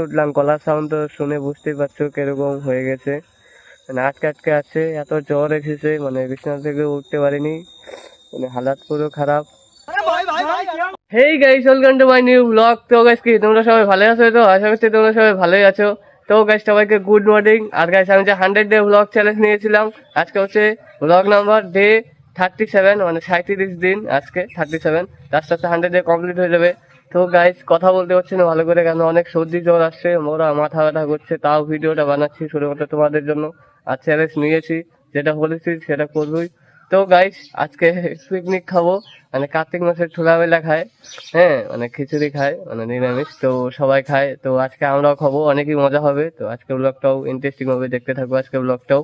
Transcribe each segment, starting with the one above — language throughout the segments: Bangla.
উঠলাম, গলার সাউন্ড তো শুনে বুঝতেই পারছো কিরকম হয়ে গেছে, মানে আটকে আটকে আছে, এত জ্বর এসেছে, মানে বিছানা থেকে উঠতে পারিনি, মানে হালাত পুরো খারাপ। Hey guys, welcome to my new blog. তো গাইস কি তোমরা সবাই ভালো আছো? তো আশা করছি তোমরা সবাই ভালোই আছো। তো গাইস সবাইকে গুড মর্নিং। আর গাইস আমি যে 100 ডে ব্লগ চ্যালেঞ্জ নিয়েছিলাম, আজকে হচ্ছে ব্লগ নাম্বার ডে 37, মানে 37 দিন, আজকে 37, আস্তে আস্তে 100 ডে কমপ্লিট হয়ে যাবে। তো গাইস কথা বলতে পারছি না ভালো করে, কেন অনেক সর্দি জ্বর আসছে, মোরা মাথা ব্যথা করছে, তাও ভিডিওটা বানাচ্ছি শুধুমাত্র তোমাদের জন্য। আর চ্যালেঞ্জ নিয়েছি, যেটা বলেছি সেটা করবোই। তো গাইস আজকে পিকনিক খাবো, মানে কার্তিক মাসের ছোলাবেলা খায়, হ্যাঁ মানে খিচুড়ি খায়, মানে নিরামিষ তো সবাই খায়, তো আজকে আমরাও খাবো, অনেকই মজা হবে। তো আজকে ব্লগটাও ইন্টারেস্টিং হবে, দেখতে থাকবো আজকে ব্লগটাও।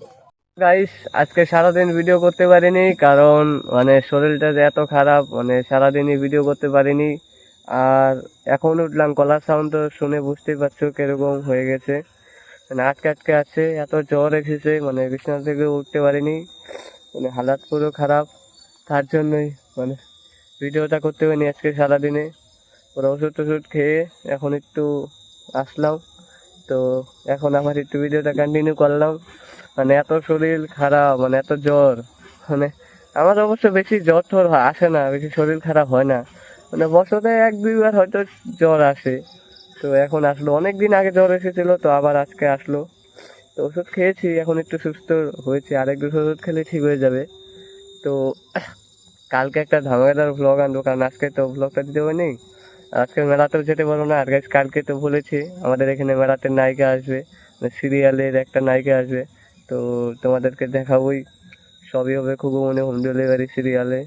গাইস আজকে সারাদিন ভিডিও করতে পারিনি, কারণ মানে শরীরটা যে এত খারাপ, মানে সারাদিনই ভিডিও করতে পারিনি। আর এখন উঠলাম, গলার সাউন্ড তো শুনে বুঝতেই পারছো কিরকম হয়ে গেছে, মানে আটকে আটকে আছে, এত জ্বর এসেছে, মানে বিছানা থেকে উঠতে পারিনি, মানে হালাত পুরো খারাপ। তার জন্যই মানে ভিডিওটা করতে পারিনি আজকে সারাদিনে। ওরা ওষুধ টষুধ খেয়ে এখন একটু আসলাম, তো এখন আবার একটু ভিডিওটা কন্টিনিউ করলাম। মানে এত শরীর খারাপ, মানে এত জ্বর, মানে আমার অবশ্য বেশি জ্বর টর আসে না, বেশি শরীর খারাপ হয় না, মানে বছরে 1-2 বার হয়তো জ্বর আসে। তো এখন আসলো, অনেক দিন আগে জ্বর এসেছিল, তো আবার আজকে আসলো। তো ওষুধ খেয়েছি, এখন একটু সুস্থ হয়েছে, আরেক দুটো ওষুধ খেলে ঠিক হয়ে যাবে। তো কালকে একটা ধামাকাদার ভ্লগ আনবো, কারণ আজকে তো ভ্লগটা দিতে পারিনি, আজকে মেলাতেও যেতে পারবো না। আর গাইস কালকে তো বলেছি আমাদের এখানে মেলাতে নায়িকা আসবে, সিরিয়ালের একটা নায়িকা আসবে, তো তোমাদেরকে দেখাবোই। সবই হবে খুবই, মনে হোম ডেলিভারি সিরিয়ালে,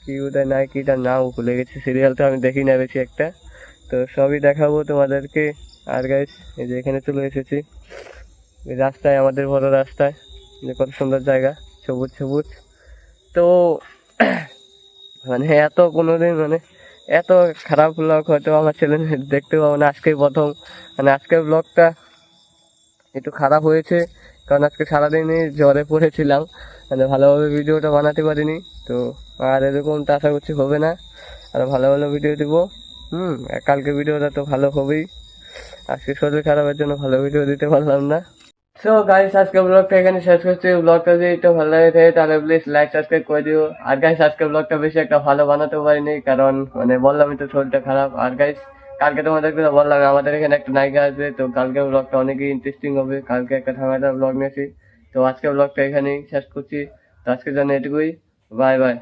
কি ওটার নায়িকাটার নাম ভুলে গেছি, সিরিয়ালটা আমি দেখি না বেশি একটা, তো সবই দেখাবো তোমাদেরকে। আর গাইস এই যে এখানে চলে এসেছি, এই রাস্তায়, আমাদের বড় রাস্তায়, যে কত সুন্দর জায়গা, সবুজ সবুজ। তো মানে এত কোনোদিন, মানে এত খারাপ ব্লগ হয়তো আমার চ্যানেল দেখতে পাবো না, আজকেই প্রথম। মানে আজকের ব্লগটা একটু খারাপ হয়েছে, কারণ আজকে সারাদিনই জ্বরে পড়েছিলাম, মানে ভালোভাবে ভিডিওটা বানাতে পারিনি। তো আর এরকমটা আশা করছি হবে না, আর ভালো ভালো ভিডিও দিব। আর কালকে ভিডিওটা তো ভালো হবেই, আজকে শরীর খারাপের জন্য ভালো ভিডিও দিতে পারলাম না। সো গাইস আজকে ব্লগটা এখানে শেষ করছি। ব্লগটা যদি একটু ভালো লাগে থাকে তাহলে প্লিজ লাইক সাবস্ক্রাইব করে দিও। আর গাইস আজকে ব্লগটা বেশি একটা ভালো বানাতে পারিনি, কারণ মানে বললামই তো শরীরটা খারাপ। আর গাইস কালকে তোমাদেরকে তো বললাম আমাদের এখানে একটা নায়িকা আসবে, তো কালকে ব্লগটা অনেকই ইন্টারেস্টিং হবে, কালকে একটা ধামাকাদার ব্লগ নিয়েছি। তো আজকে ব্লগটা এখানেই শেষ করছি, তো আজকের জন্য এটুকুই, বাই বাই।